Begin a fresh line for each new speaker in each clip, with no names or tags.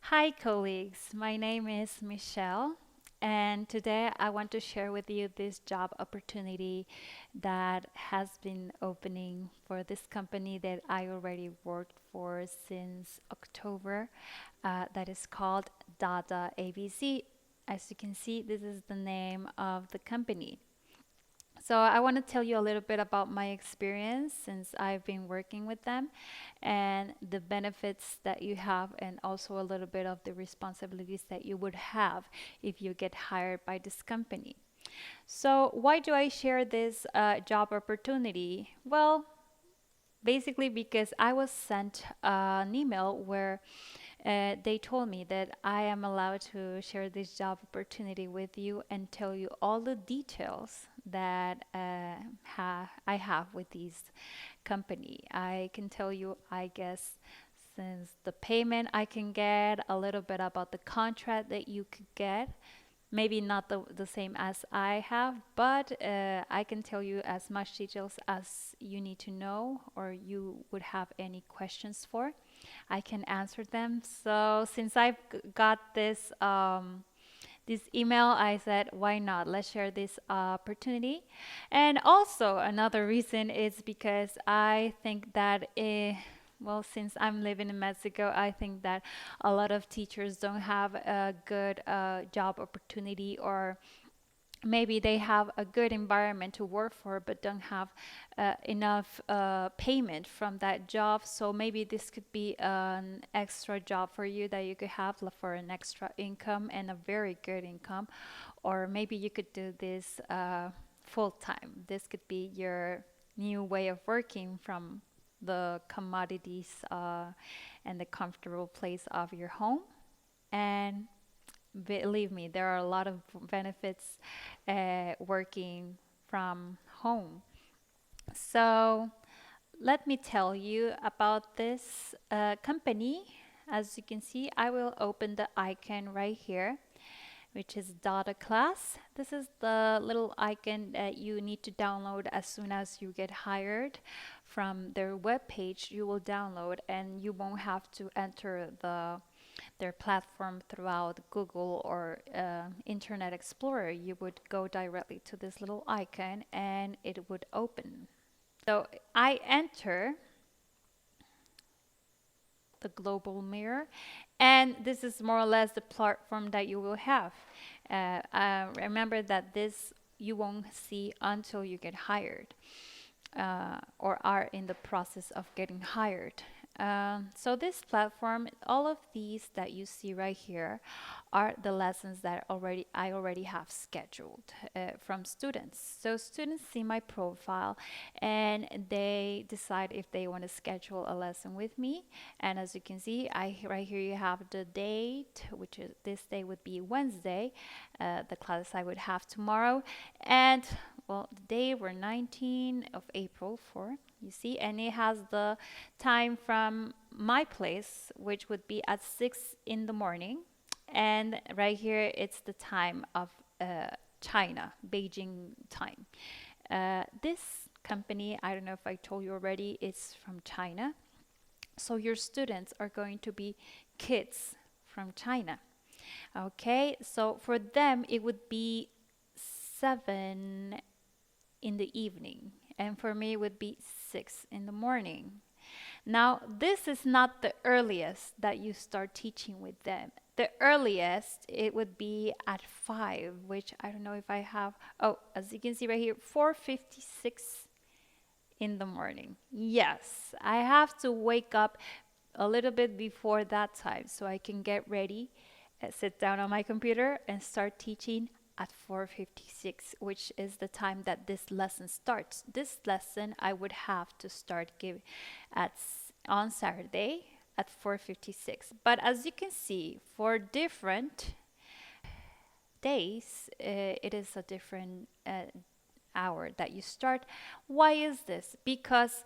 Hi, colleagues. My name is Michelle, and today I want to share with you this job opportunity that has been opening for this company that I already worked for since October. That is called DadaABC. As you can see, this is the name of the company. So I want to tell you a little bit about my experience since I've been working with them and the benefits that you have and also a little bit of the responsibilities that you would have if you get hired by this company. So why do I share this job opportunity? Well, basically because I was sent an email where they told me that I am allowed to share this job opportunity with you and tell you all the details that I have with this company. I can tell you, I guess, since the payment I can get, a little bit about the contract that you could get. Maybe not the same as I have, but I can tell you as much details as you need to know or you would have any questions for. I can answer them. So since I've got this email, I said, why not? Let's share this opportunity. And also another reason is because I think that well, since I'm living in Mexico, I think that a lot of teachers don't have a good job opportunity, or maybe they have a good environment to work for but don't have enough payment from that job. So maybe this could be an extra job for you that you could have for an extra income and a very good income. Or maybe you could do this full time. This could be your new way of working from the commodities and the comfortable place of your home. And believe me, there are a lot of benefits working from home. So let me tell you about this company. As you can see, I will open the icon right here, which is Data Class. This is the little icon that you need to download as soon as you get hired from their web page. You will download and you won't have to enter their platform throughout Google or Internet Explorer. You would go directly to this little icon and it would open. So I enter the global mirror, and this is more or less the platform that you will have. Remember that this you won't see until you get hired or are in the process of getting hired. So this platform, all of these that you see right here are the lessons that I already have scheduled from students. So students see my profile and they decide if they want to schedule a lesson with me. And as you can see, right here you have the date, which is this day would be Wednesday, the class I would have tomorrow, and well, the day we're 19 of April for, you see, and it has the time from my place, which would be at 6 in the morning. And right here, it's the time of China, Beijing time. This company, I don't know if I told you already, it's from China. So your students are going to be kids from China. Okay, so for them, it would be 7 in the evening, and for me it would be 6 in the morning. Now, this is not the earliest that you start teaching with them. The earliest it would be at 5, which I don't know if I have. Oh, as you can see right here, 4:56 in the morning. Yes, I have to wake up a little bit before that time so I can get ready, sit down on my computer and start teaching at 4:56, which is the time that this lesson starts. This lesson I would have to start give at on Saturday at 4:56. But as you can see, for different days, it is a different hour that you start. Why is this? Because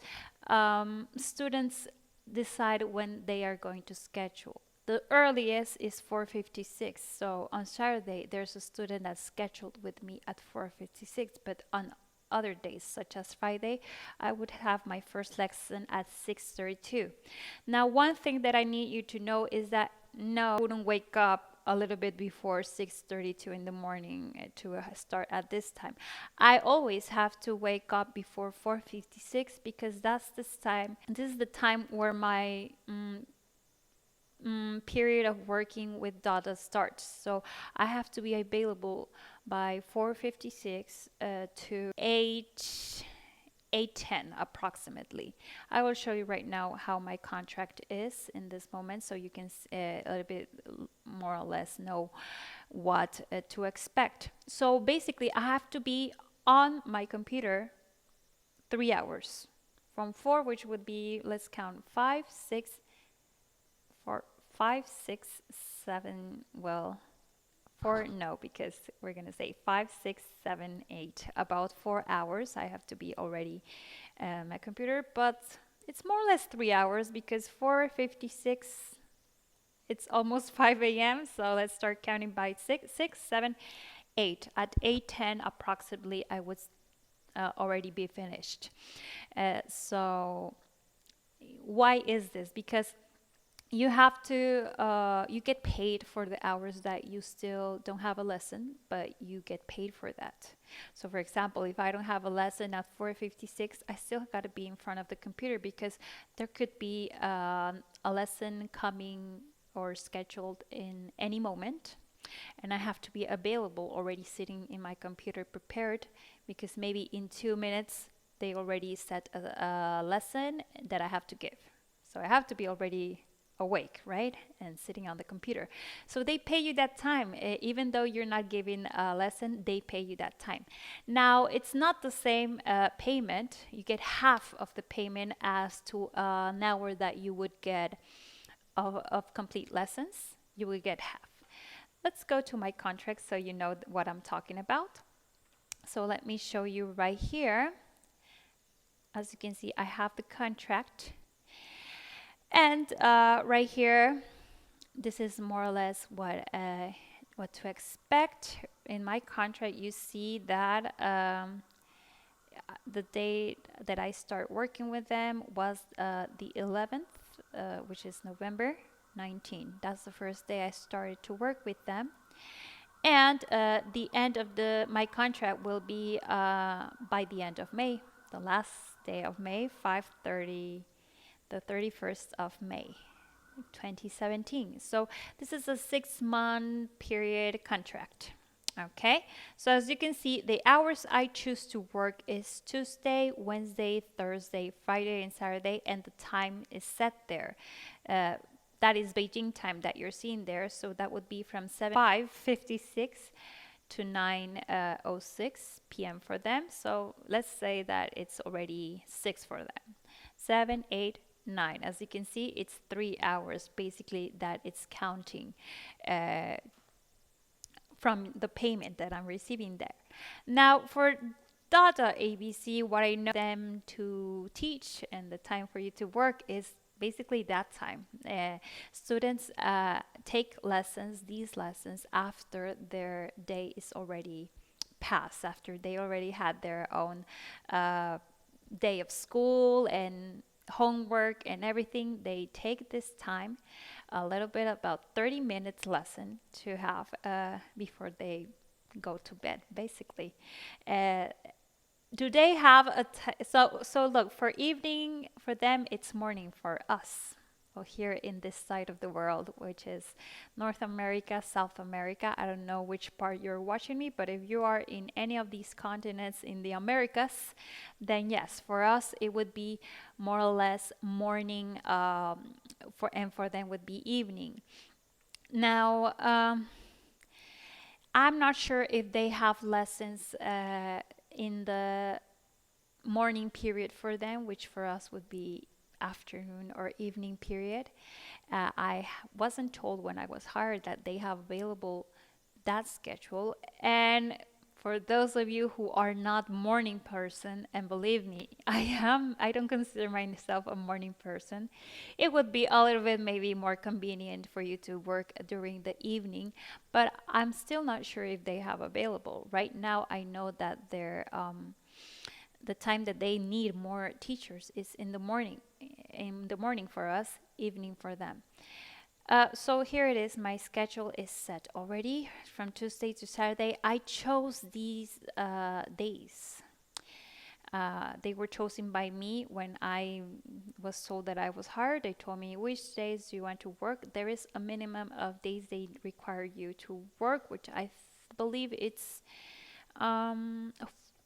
students decide when they are going to schedule. The earliest is 4:56. So on Saturday, there's a student that's scheduled with me at 4:56, but on other days, such as Friday, I would have my first lesson at 6:32. Now, one thing that I need you to know is that no, I wouldn't wake up a little bit before 6:32 in the morning to start at this time. I always have to wake up before 4:56 because that's this time. This is the time where my period of working with Dada starts. So I have to be available by 4:56 to 8:10 approximately. I will show you right now how my contract is in this moment, so you can a little bit more or less know what to expect. So basically, I have to be on my computer 3 hours from 4, which would be, let's count, 5, 6, 4, 5, 6, 7. Well, 4, no, because we're gonna say 5, 6, 7, 8. About 4 hours I have to be already my computer, but it's more or less 3 hours because 4:56 it's almost 5 a.m. So let's start counting by 6, 6, 7, 8. At 8:10 approximately I would already be finished. So why is this? Because you have to you get paid for the hours that you still don't have a lesson, but you get paid for that. So for example, if I don't have a lesson at 4:56, I still got to be in front of the computer because there could be a lesson coming or scheduled in any moment, and I have to be available already sitting in my computer prepared because maybe in 2 minutes they already set a lesson that I have to give. So I have to be already awake, right? And sitting on the computer. So they pay you that time. Even though you're not giving a lesson, they pay you that time. Now, it's not the same payment. You get half of the payment as to an hour that you would get of complete lessons. You will get half. Let's go to my contract so you know what I'm talking about. So let me show you right here. As you can see, I have the contract. And right here, this is more or less what to expect. In my contract, you see that the date that I start working with them was the 11th, which is November 19. That's the first day I started to work with them. And the end of my contract will be by the end of May, the last day of May, 5:30. The 31st of May 2017. So this is a 6-month period contract. Okay, so as you can see, the hours I choose to work is Tuesday, Wednesday, Thursday, Friday, and Saturday, and the time is set there. That is Beijing time that you're seeing there. So that would be from 5:56 to 9:06 p.m. for them. So let's say that it's already 6 for them. 7, 8, 9. As you can see, it's 3 hours basically that it's counting from the payment that I'm receiving there. Now for DadaABC, what I know them to teach and the time for you to work is basically that time. Students take these lessons after their day is already passed, after they already had their own day of school and homework and everything. They take this time, a little bit, about 30 minutes lesson to have before they go to bed basically. Do they have so look, for evening for them it's morning for us. Well, here in this side of the world, which is North America, South America. I don't know which part you're watching me, but if you are in any of these continents in the Americas, then yes, for us it would be more or less morning, for them would be evening. Now, I'm not sure if they have lessons in the morning period for them, which for us would be afternoon or evening period. I wasn't told when I was hired that they have available that schedule. And for those of you who are not morning person, and believe me, I don't consider myself a morning person. It would be a little bit maybe more convenient for you to work during the evening, but I'm still not sure if they have available. Right now, I know that the time that they need more teachers is in the morning for us, evening for them. So here it is. My schedule is set already from Tuesday to Saturday. I chose these days. They were chosen by me when I was told that I was hired. They told me which days do you want to work. There is a minimum of days they require you to work, which I believe it's um,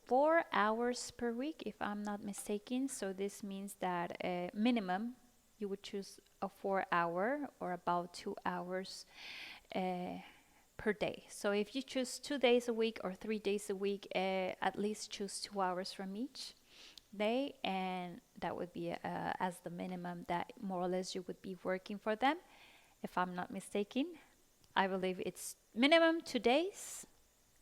4 hours per week, if I'm not mistaken. So this means that minimum you would choose a 4 hour or about 2 hours uh, per day. So if you choose 2 days a week or 3 days a week, at least choose 2 hours from each day, and that would be as the minimum that more or less you would be working for them, if I'm not mistaken. I believe it's minimum 2 days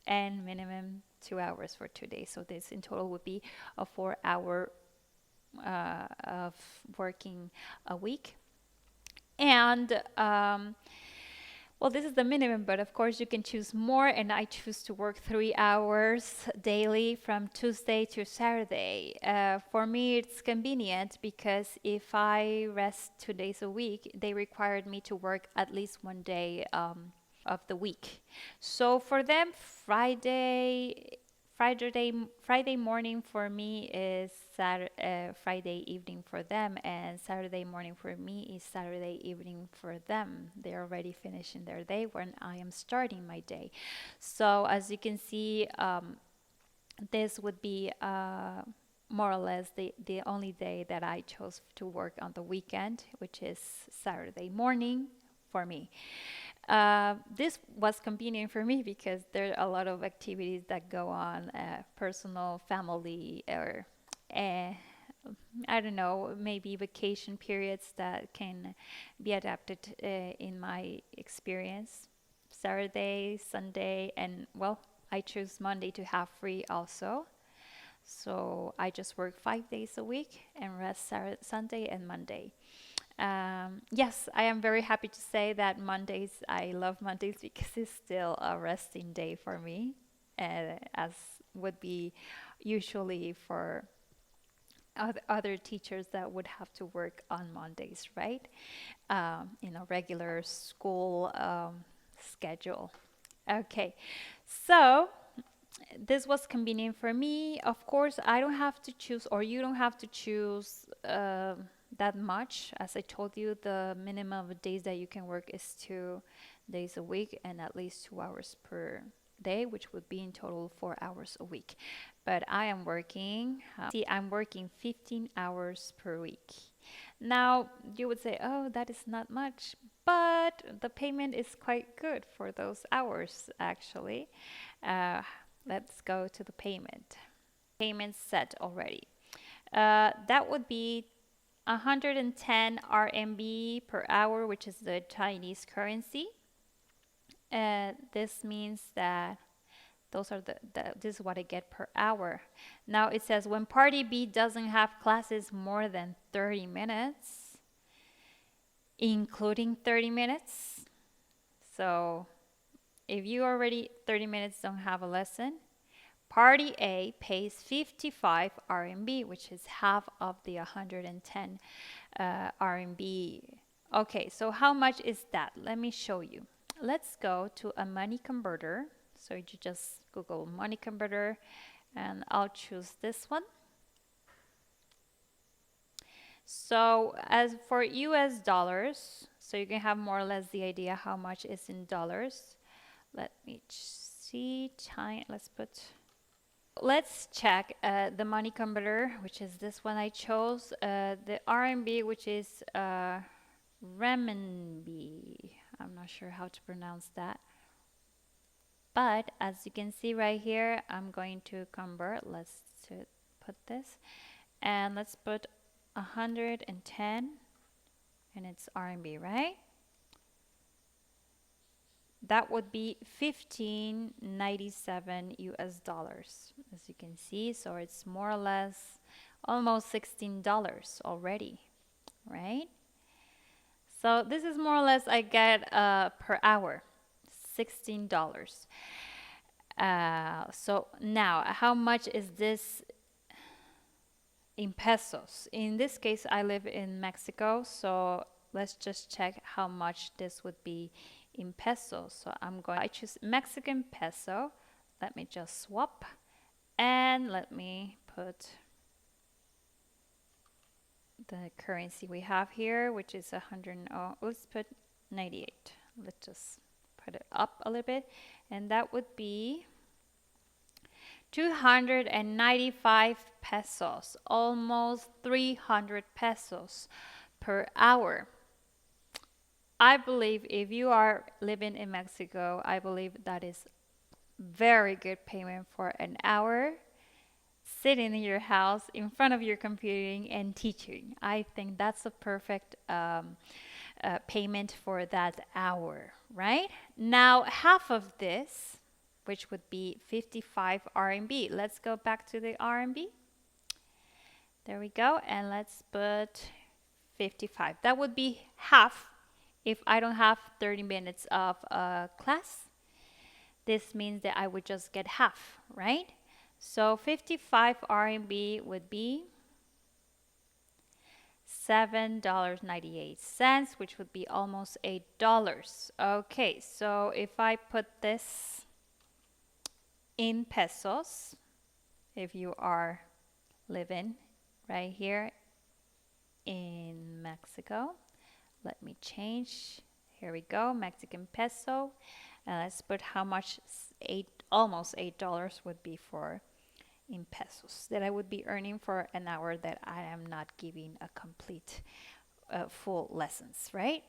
and minimum 2 hours for 2 days. So this in total would be a 4 hour of working a week. And well, this is the minimum, but of course you can choose more, and I choose to work 3 hours daily from Tuesday to Saturday. For me, it's convenient because if I rest 2 days a week, they required me to work at least one day of the week. So for them, Friday morning for me is Friday evening for them, and Saturday morning for me is Saturday evening for them. They're already finishing their day when I am starting my day. So as you can see, this would be more or less the only day that I chose to work on the weekend, which is Saturday morning for me. This was convenient for me because there are a lot of activities that go on, personal, family, or uh, I don't know, maybe vacation periods that can be adapted in my experience. Saturday, Sunday, and well, I choose Monday to have free also. So I just work 5 days a week and rest Saturday, Sunday, and Monday. Yes, I am very happy to say that Mondays, I love Mondays because it's still a resting day for me, as would be usually for other teachers that would have to work on Mondays, right? In a regular school schedule. Okay, so this was convenient for me. Of course, I don't have to choose, or you don't have to choose that much. As I told you, the minimum of days that you can work is 2 days a week and at least 2 hours per day, which would be in total 4 hours a week. But I am working, I'm working 15 hours per week. Now, you would say, oh, that is not much, but the payment is quite good for those hours, actually. Uh, let's go to the payment. Payment set already. That would be 110 RMB per hour, which is the Chinese currency. This means that those are this is what I get per hour. Now it says when party B doesn't have classes more than 30 minutes, including 30 minutes. So if you already 30 minutes don't have a lesson, party A pays 55 RMB, which is half of the 110 RMB. Okay, so how much is that? Let me show you. Let's go to a money converter. So you just Google money converter, and I'll choose this one. So as for US dollars, so you can have more or less the idea how much is in dollars. Let me see, let's check the money converter, which is this one I chose. The RMB, which is renminbi. I'm not sure how to pronounce that. But as you can see right here, I'm going to convert. Let's put this. And let's put 110, and it's RMB, right? That would be 1597 US dollars, as you can see. So it's more or less almost $16 already, right? So this is more or less I get per hour, $16. So now, how much is this in pesos? In this case, I live in Mexico, so let's just check how much this would be in pesos. So I choose Mexican peso. Let me just swap and let me put the currency we have here, which is 100. Oh, let's put 98. Let's just put it up a little bit, and that would be 295 pesos, almost 300 pesos per hour. I believe if you are living in Mexico, I believe that is very good payment for an hour sitting in your house in front of your computing and teaching. I think that's a perfect payment for that hour, right? Now, half of this, which would be 55 RMB. Let's go back to the RMB. There we go. And let's put 55. That would be half if I don't have 30 minutes of class. This means that I would just get half, right? So 55 RMB would be $7.98, which would be almost $8. Okay, so if I put this in pesos, if you are living right here in Mexico, let me change. Here we go, Mexican peso. And let's put how much almost $8 would be for in pesos that I would be earning for an hour that I am not giving a complete full lessons, right?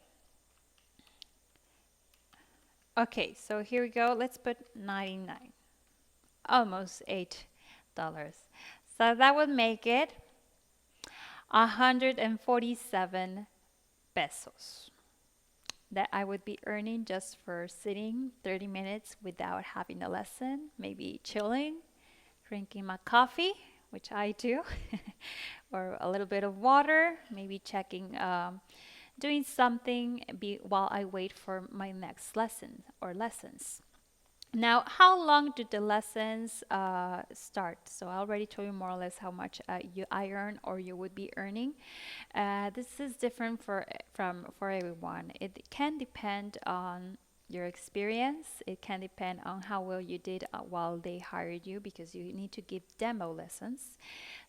Okay, so here we go. Let's put 99. Almost $8. So that would make it 147 pesos that I would be earning just for sitting 30 minutes without having a lesson, maybe chilling, drinking my coffee, which I do, or a little bit of water, maybe checking, doing something while I wait for my next lesson or lessons. Now, how long do the lessons start? So I already told you more or less how much I earn or you would be earning. This is different for everyone. It can depend on your experience. It can depend on how well you did while they hired you, because you need to give demo lessons.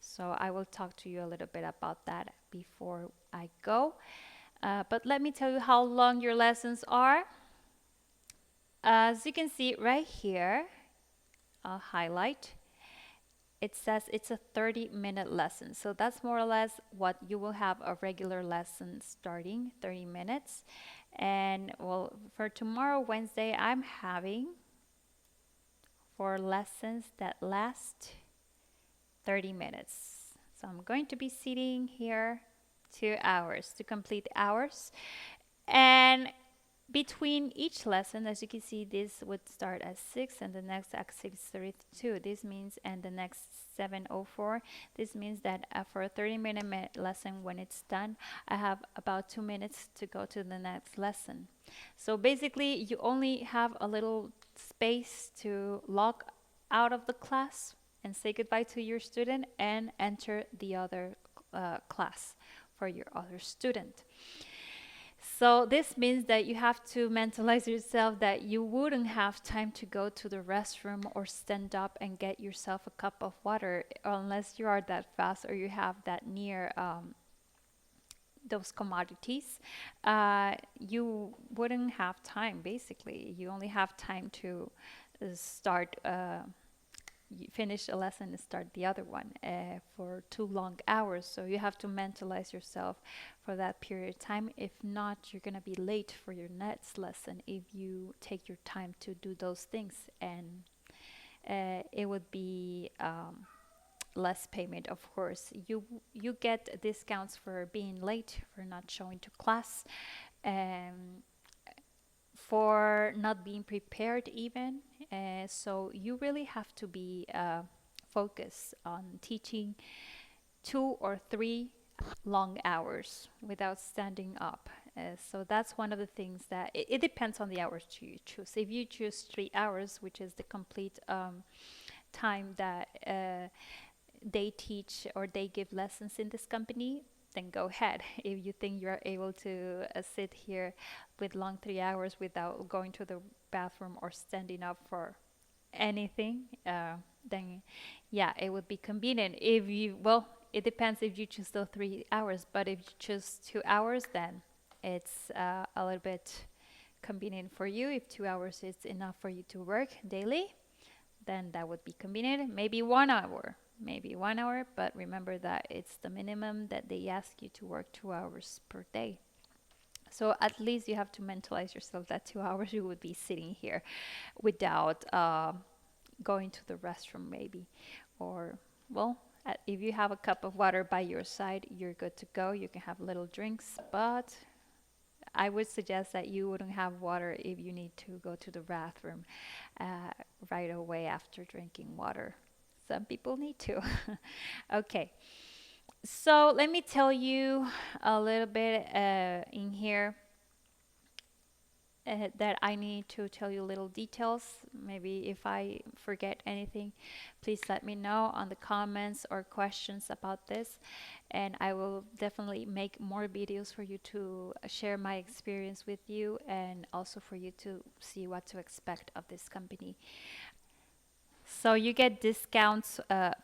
So I will talk to you a little bit about that before I go. But let me tell you how long your lessons are. As you can see right here, I'll highlight. It says it's a 30-minute lesson. So that's more or less what you will have a regular lesson starting, 30 minutes. And well, for tomorrow, Wednesday, I'm having 4 lessons that last 30 minutes. So I'm going to be sitting here 2 hours to complete hours. And between each lesson, as you can see, this would start at 6 and the next at 6:32. This means, and the next 7:04. This means that for a 30-minute lesson, when it's done, I have about 2 minutes to go to the next lesson. So basically, you only have a little space to log out of the class and say goodbye to your student and enter the other class for your other student. So this means that you have to mentalize yourself that you wouldn't have time to go to the restroom or stand up and get yourself a cup of water unless you are that fast or you have that near those commodities. You wouldn't have time, basically. You only have time to start finish a lesson and start the other one for 2 long hours. So you have to mentalize yourself for that period of time. If not, you're going to be late for your next lesson if you take your time to do those things. And it would be less payment, of course. You get discounts for being late, for not showing to class, for not being prepared even. So you really have to be focused on teaching 2 or 3 long hours without standing up. So that's one of the things that it depends on the hours you choose. If you choose 3 hours, which is the complete time that they teach or they give lessons in this company, then go ahead. If you think you're able to sit here with long 3 hours without going to the bathroom or standing up for anything, then yeah, it would be convenient. If you, well, it depends if you choose those 3 hours, but if you choose 2 hours, then it's a little bit convenient for you. If 2 hours is enough for you to work daily, then that would be convenient. Maybe 1 hour, but remember that it's the minimum that they ask you to work 2 hours per day. So at least you have to mentalize yourself that 2 hours you would be sitting here without going to the restroom, maybe. Or, well, if you have a cup of water by your side, you're good to go. You can have little drinks, but I would suggest that you wouldn't have water if you need to go to the bathroom uh, right away after drinking water. Some people need to. Okay, so let me tell you a little bit in here that I need to tell you little details. Maybe if I forget anything, please let me know on the comments or questions about this. And I will definitely make more videos for you to share my experience with you and also for you to see what to expect of this company. So you get discounts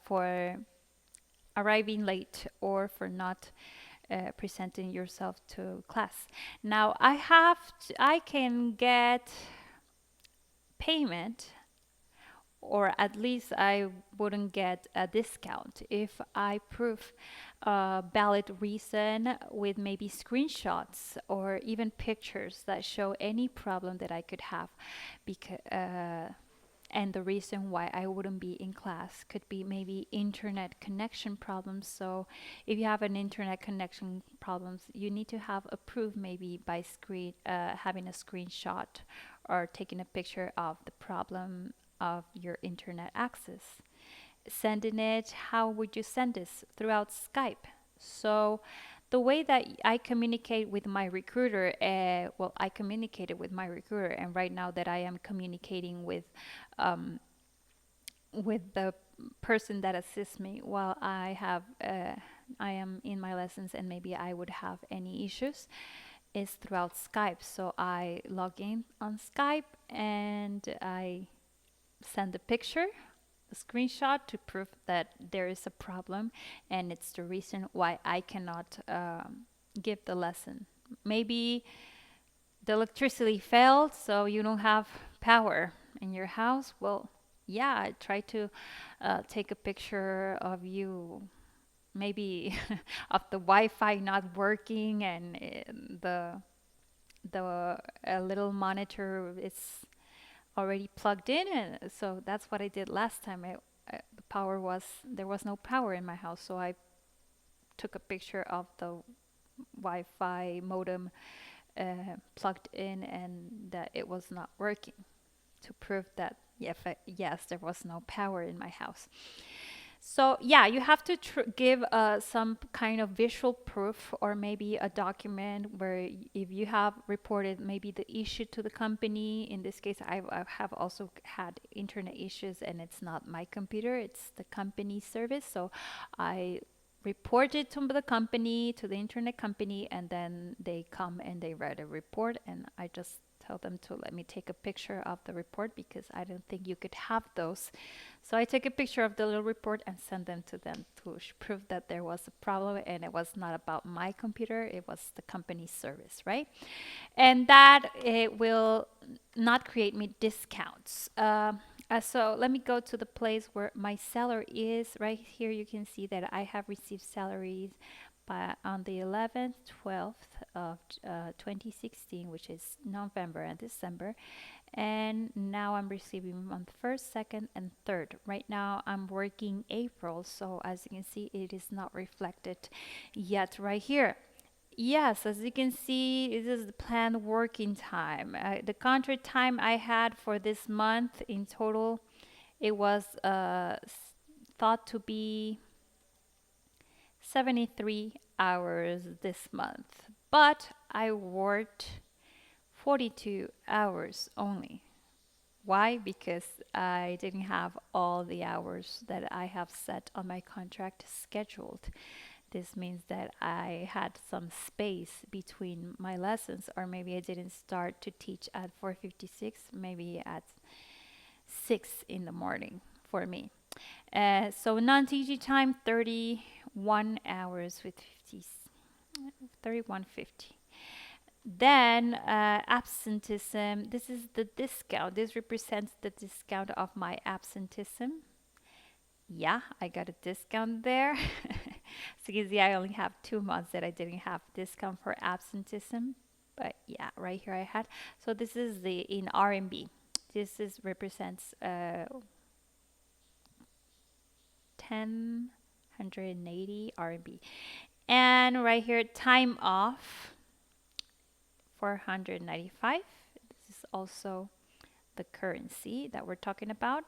for arriving late or for not presenting yourself to class. Now I can get payment, or at least I wouldn't get a discount if I prove a valid reason with maybe screenshots or even pictures that show any problem that I could have, because and the reason why I wouldn't be in class could be maybe internet connection problems. So if you have an internet connection problems, you need to have a proof, maybe by having a screenshot or taking a picture of the problem of your internet access. Sending it, how would you send this? Throughout Skype. So the way that I communicate with my recruiter, well, I communicated with my recruiter, and right now that I am communicating um, with the person that assists me while I am in my lessons, and maybe I would have any issues, is throughout Skype. So I log in on Skype and I send a picture, a screenshot to prove that there is a problem and it's the reason why I cannot give the lesson. Maybe the electricity failed, so you don't have power in your house. Well, yeah, I try to take a picture of you, maybe of the Wi-Fi not working, and the little monitor is already plugged in, and so that's what I did last time. The power was there was no power in my house, so I took a picture of the Wi-Fi modem plugged in and that it was not working, to prove that yes, there was no power in my house. So yeah, you have to give some kind of visual proof, or maybe a document where if you have reported maybe the issue to the company. In this case, I have also had internet issues, and it's not my computer, it's the company service. So I report it to the company, to the internet company, and then they come and they write a report, and I just tell them to let me take a picture of the report, because I don't think you could have those. So I take a picture of the little report and send them to prove that there was a problem and it was not about my computer, it was the company's service, right? And that it will not create me discounts. So let me go to the place where my salary is. Right here you can see that I have received salaries on the 11th, 12th of 2016, which is November and December. And now I'm receiving on the 1st, 2nd, and 3rd. Right now I'm working April, so as you can see, it is not reflected yet right here. Yes, as you can see, this is the planned working time. The contract time I had for this month in total, it was thought to be 73 hours this month, but I worked 42 hours only. Why? Because I didn't have all the hours that I have set on my contract scheduled. This means that I had some space between my lessons, or maybe I didn't start to teach at 4:56, maybe at 6 in the morning for me. So non-teaching time 31 hours with 50, 31.50. Then absenteeism. This is the discount. This represents the discount of my absenteeism. Yeah, I got a discount there. So you see, I only have 2 months that I didn't have discount for absenteeism. But yeah, right here I had. So this is the in RMB. This is represents 1080 RMB. And right here, time off 495. This is also the currency that we're talking about.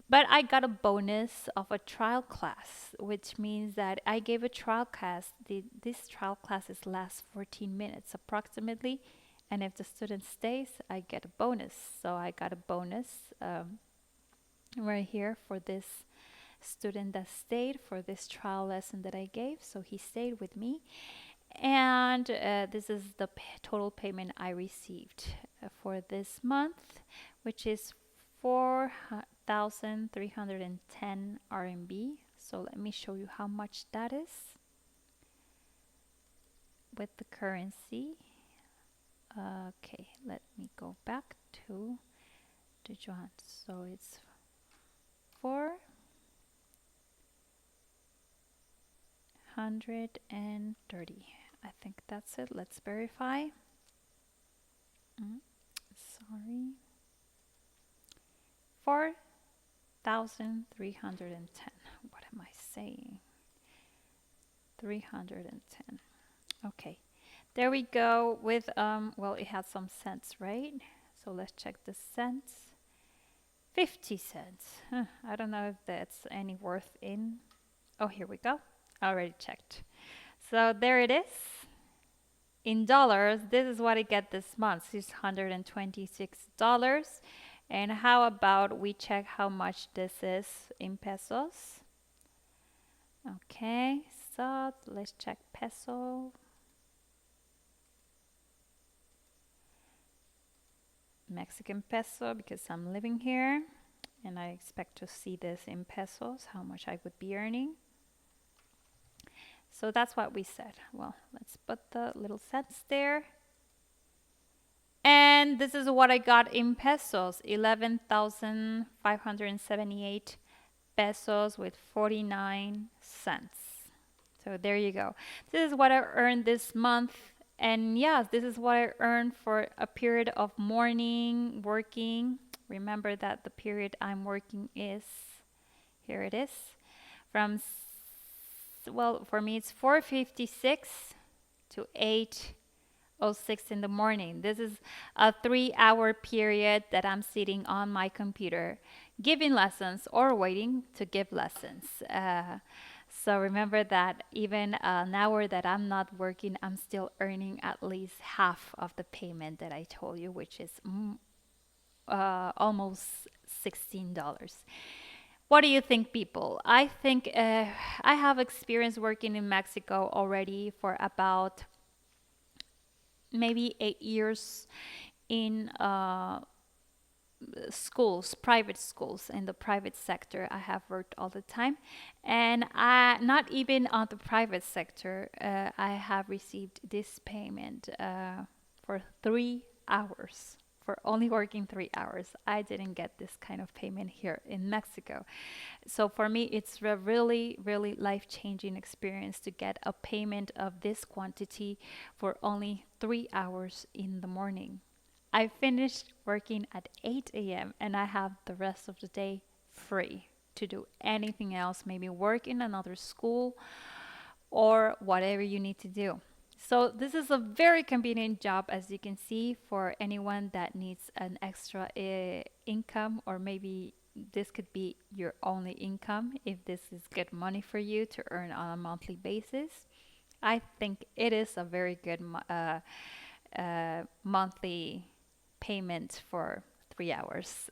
But I got a bonus of a trial class, which means that I gave a trial class. This trial classes last 14 minutes approximately. And if the student stays, I get a bonus. So I got a bonus right here for this student that stayed for this trial lesson that I gave. So he stayed with me. And this is the total payment I received for this month, which is 4,310 RMB. So let me show you how much that is with the currency. Okay, let me go back to the yuan. So it's 430. I think that's it. Let's verify. Sorry. 4,310. What am I saying? 310. Okay. There we go with, well, it has some cents, right? So let's check the cents. 50 cents. I don't know if that's any worth in. Oh, here we go. I already checked. So there it is. In dollars, this is what I get this month, $626. And how about we check how much this is in pesos? Okay, so let's check peso. Mexican peso, because I'm living here and I expect to see this in pesos, how much I would be earning. So that's what we said. Well, let's put the little cents there. And this is what I got in pesos, 11,578 pesos with 49 cents. So there you go. This is what I earned this month. And yes, this is what I earned for a period of morning working. Remember that the period I'm working is, here it is, from, well, for me it's 4:56 to 8:06 in the morning. This is a 3-hour period that I'm sitting on my computer giving lessons or waiting to give lessons. So remember that even an hour that I'm not working, I'm still earning at least half of the payment that I told you, which is almost $16. What do you think, people? I think I have experience working in Mexico already for about maybe 8 years in schools, private schools, in the private sector. I have worked all the time, and not even on the private sector, I have received this payment for 3 hours, for only working 3 hours. I didn't get this kind of payment here in Mexico. So for me, it's a really, really life-changing experience to get a payment of this quantity for only 3 hours in the morning. I finished working at 8 a.m. and I have the rest of the day free to do anything else, maybe work in another school or whatever you need to do. So this is a very convenient job, as you can see, for anyone that needs an extra income, or maybe this could be your only income if this is good money for you to earn on a monthly basis. I think it is a very good monthly payment for 3 hours.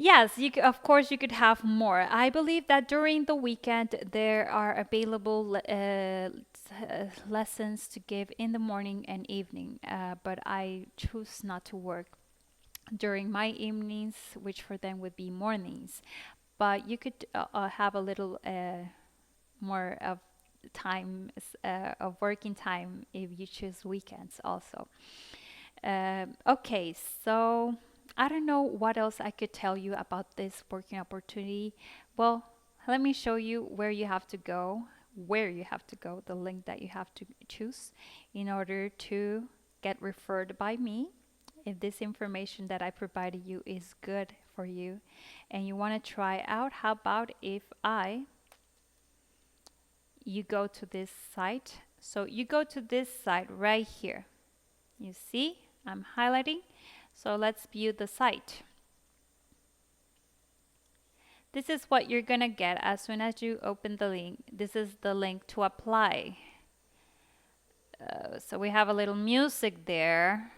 Yes, of course you could have more. I believe that during the weekend there are available lessons to give in the morning and evening, but I choose not to work during my evenings, which for them would be mornings. But you could have a little more of time of working time if you choose weekends also. Okay, so I don't know what else I could tell you about this working opportunity. Well, let me show you where you have to go, the link that you have to choose in order to get referred by me. If this information that I provided you is good for you and you want to try out, how about if I you go to this site? So you go to this site right here. You see, I'm highlighting. So let's view the site. This is what you're gonna get as soon as you open the link. This is the link to apply. So we have a little music there.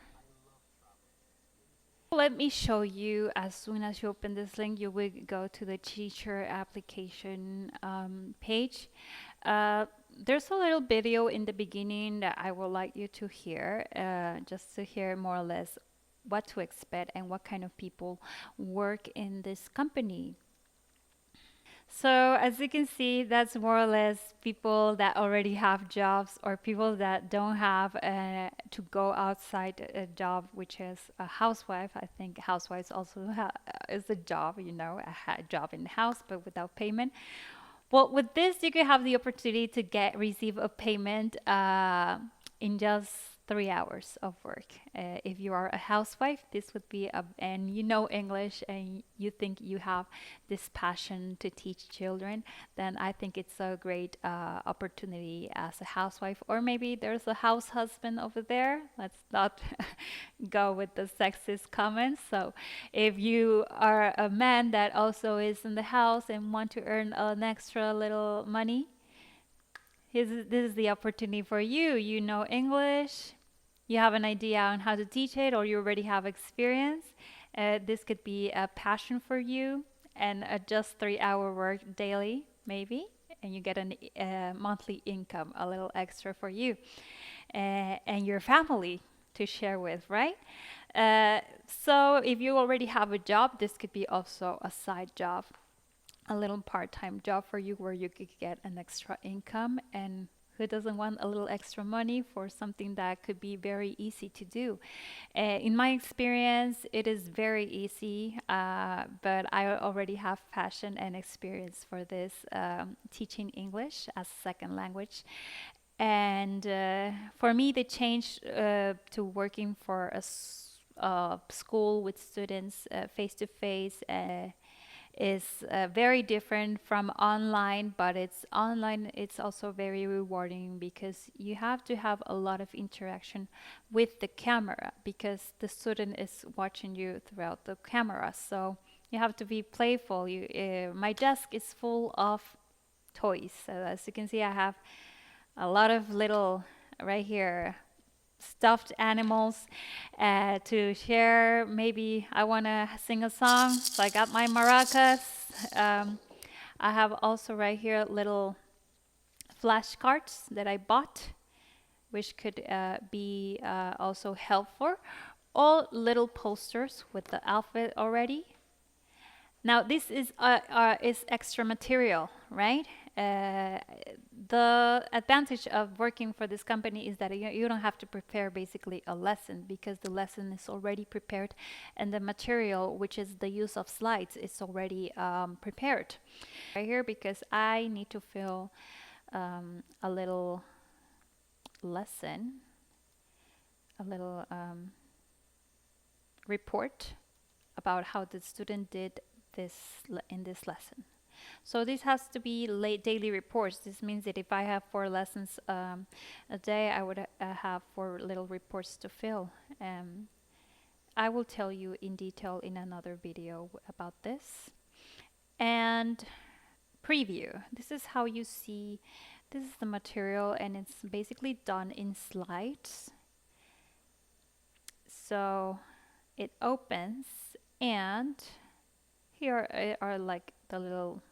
Let me show you, as soon as you open this link, you will go to the teacher application page. There's a little video in the beginning that I would like you to hear, just to hear more or less what to expect and what kind of people work in this company. So as you can see, that's more or less people that already have jobs or people that don't have to go outside a job, which is a housewife. I think housewives also is a job, a job in the house, but without payment. Well, with this, you can have the opportunity to receive a payment in just 3 hours of work. If you are a housewife, this would be and you know English and you think you have this passion to teach children, then I think it's a great opportunity as a housewife. Or maybe there's a house husband over there. Let's not go with the sexist comments. So if you are a man that also is in the house and want to earn an extra little money, this is the opportunity for you. You know English, you have an idea on how to teach it, or you already have experience. This could be a passion for you, and just 3 hour work daily, maybe, and you get a monthly income, a little extra for you and your family to share with, right? So if you already have a job, this could be also a side job, a little part-time job for you where you could get an extra income. And who doesn't want a little extra money for something that could be very easy to do? In my experience, it is very easy, but I already have passion and experience for this, teaching English as a second language. And for me, the change to working for a school with students face to face is very different from online, but it's also very rewarding because you have to have a lot of interaction with the camera because the student is watching you throughout the camera. So you have to be playful. My desk is full of toys. So as you can see, I have a lot of little right here stuffed animals to share. Maybe I want to sing a song, so I got my maracas. I have also right here little flashcards that I bought, which could be also helpful. All little posters with the alphabet already. Now this is extra material, right? The advantage of working for this company is that you don't have to prepare basically a lesson because the lesson is already prepared and the material, which is the use of slides, is already prepared. Right here because I need to fill a little lesson, a little report about how the student did this in this lesson. So this has to be daily reports. This means that if I have 4 lessons a day, I would have 4 little reports to fill. I will tell you in detail in another video about this. And preview. This is how you see, this is the material and it's basically done in slides. So it opens and Here are like the little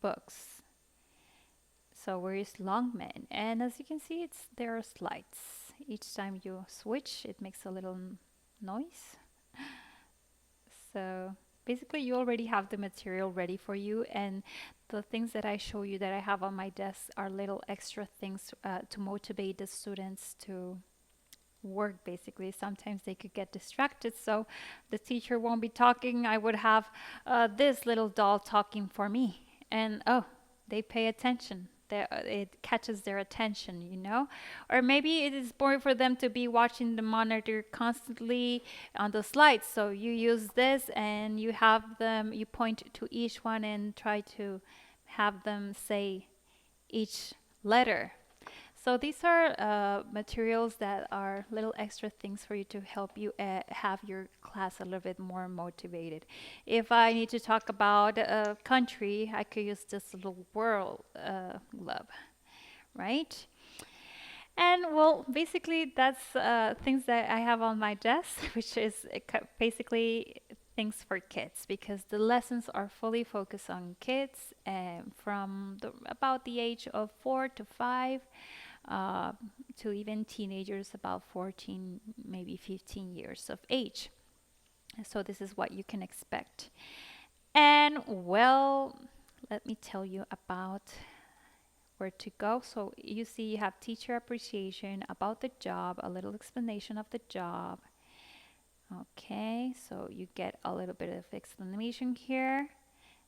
books. So where is Longman? And as you can see, there are slides. Each time you switch, it makes a little noise. So basically, you already have the material ready for you, and the things that I show you that I have on my desk are little extra things to motivate the students to work. Basically, sometimes they could get distracted, so the teacher won't be talking. I would have this little doll talking for me, and oh, they pay attention. It catches their attention, you know? Or maybe it is boring for them to be watching the monitor constantly on the slides. So you use this and you have them, you point to each one and try to have them say each letter. So these are materials that are little extra things for you to help you have your class a little bit more motivated. If I need to talk about a country, I could use this little world glove, right? And well, basically that's things that I have on my desk, which is basically things for kids because the lessons are fully focused on kids from about the age of 4 to 5 uh, to even teenagers about 14, maybe 15 years of age. So this is what you can expect. And well, let me tell you about where to go. So you see you have teacher appreciation about the job, a little explanation of the job. Okay, so you get a little bit of explanation here.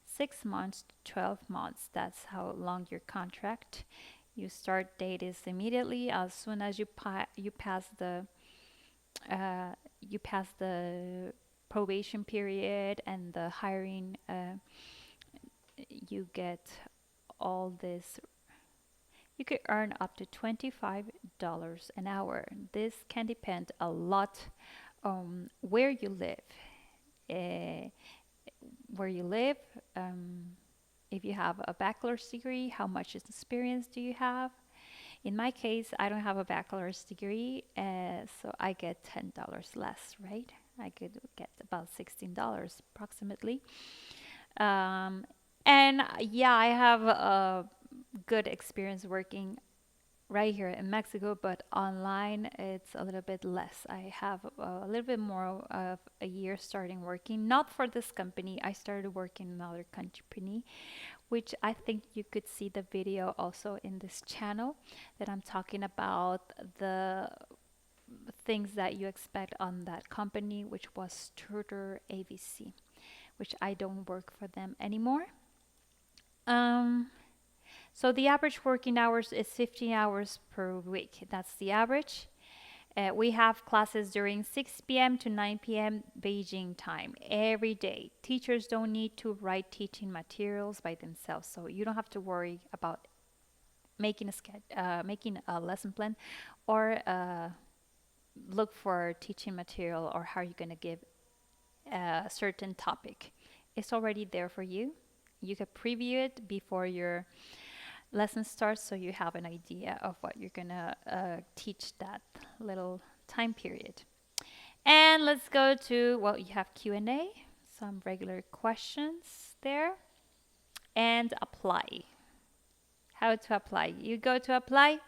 6 months to 12 months, that's how long your contract. You start date is immediately as soon as you pass the probation period and the hiring. You get all this. You could earn up to $25 an hour. This can depend a lot on where you live. Uh, where you live, if you have a bachelor's degree, how much experience do you have? In my case, I don't have a bachelor's degree, so I get $10 less, right? I could get about $16 approximately. Um, and yeah, I have a good experience working right here in Mexico, but online it's a little bit less. I have a little bit more of a year starting working, not for this company. I started working in another company, which I think you could see the video also in this channel that I'm talking about the things that you expect on that company, which was DadaABC, which I don't work for them anymore. Um, so the average working hours is 15 hours per week. That's the average. We have classes during 6 p.m. to 9 p.m. Beijing time every day. Teachers don't need to write teaching materials by themselves, so you don't have to worry about making making a lesson plan or look for teaching material or how you're going to give a certain topic. It's already there for you. You can preview it before your lesson starts so you have an idea of what you're going to teach that little time period. And let's go to, well, you have Q&A, some regular questions there, and apply. How to apply. You go to apply,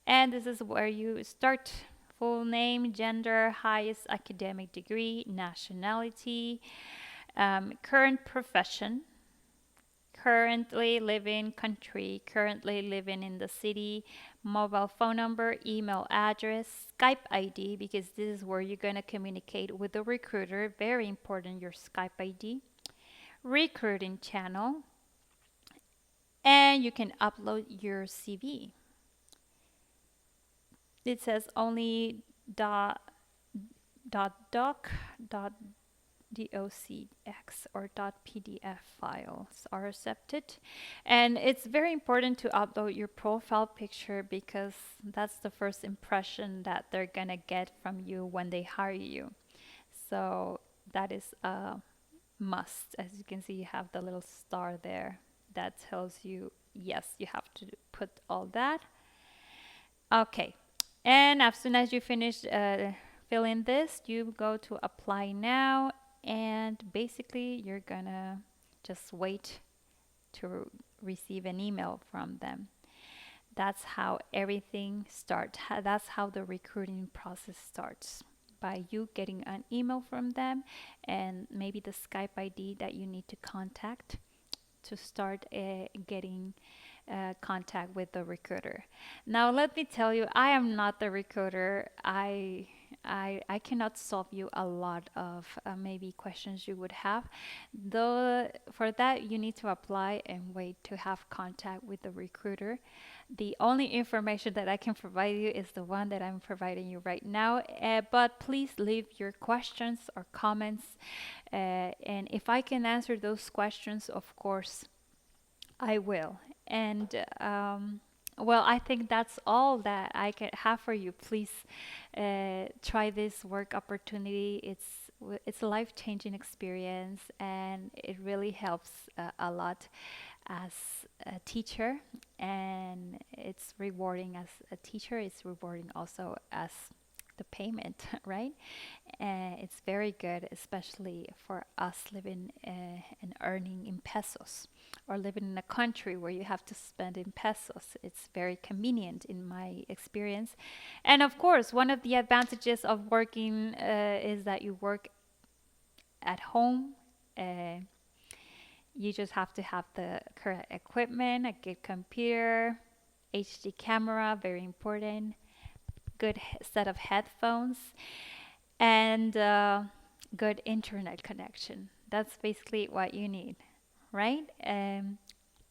and this is where you start. Full name, gender, highest academic degree, nationality, current profession, currently living country, currently living in the city, mobile phone number, email address, Skype ID, because this is where you're going to communicate with the recruiter. Very important, your Skype ID. Recruiting channel. And you can upload your CV. It says only .doc, .docx or .pdf files are accepted. And it's very important to upload your profile picture because that's the first impression that they're gonna get from you when they hire you. So that is a must. As you can see, you have the little star there that tells you, yes, you have to put all that. Okay. And as soon as you finish filling this, you go to apply now, and basically you're gonna just wait to receive an email from them. That's how everything starts. That's how the recruiting process starts. By you getting an email from them and maybe the Skype ID that you need to contact to start getting contact with the recruiter. Now, let me tell you, I am not the recruiter. I cannot solve you a lot of maybe questions you would have. Though for that, you need to apply and wait to have contact with the recruiter. The only information that I can provide you is the one that I'm providing you right now. But please leave your questions or comments. And if I can answer those questions, of course, I will. And well, I think that's all that I can have for you. Please try this work opportunity. It's a life-changing experience, and it really helps a lot as a teacher. And it's rewarding as a teacher. It's rewarding also as the payment, right? It's very good, especially for us living and earning in pesos or living in a country where you have to spend in pesos. It's very convenient in my experience. And of course, one of the advantages of working is that you work at home. You just have to have the correct equipment, a good computer, HD camera, very important, good set of headphones, and good internet connection. That's basically what you need, right?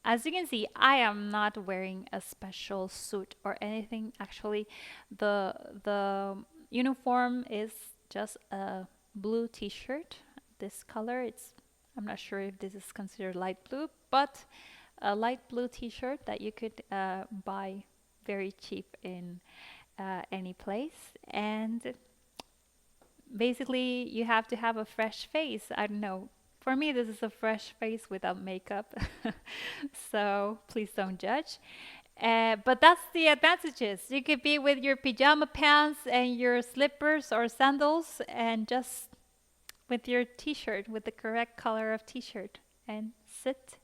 As you can see, I am not wearing a special suit or anything. Actually, the uniform is just a blue t-shirt. This color, I'm not sure if this is considered light blue, but a light blue t-shirt that you could buy very cheap in any place. And basically, you have to have a fresh face. I don't know. For me, this is a fresh face without makeup. So please don't judge. But that's the advantages. You could be with your pajama pants and your slippers or sandals and just with your t-shirt, with the correct color of t-shirt, and sit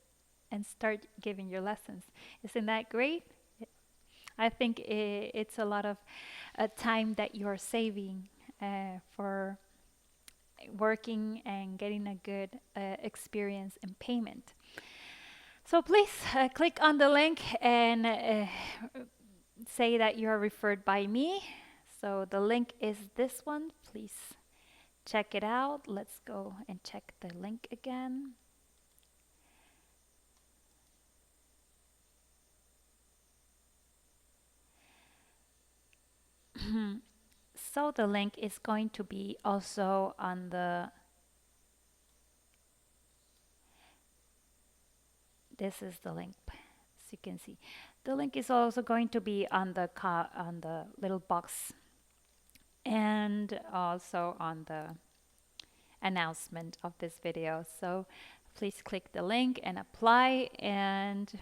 and start giving your lessons. Isn't that great? I think it's a lot of time that you're saving for working and getting a good experience and payment. So please click on the link and say that you are referred by me. So the link is this one. Please check it out. Let's go and check the link again. So the link is going to be also on this is the link, as you can see. The link is also going to be on the little box and also on the announcement of this video. So please click the link and apply. And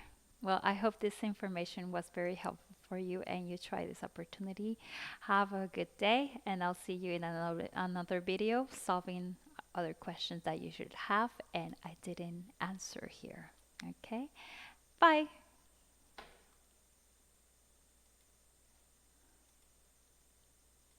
well, I hope this information was very helpful for you and you try this opportunity. Have a good day, and I'll see you in another video solving other questions that you should have and I didn't answer here. Okay, bye.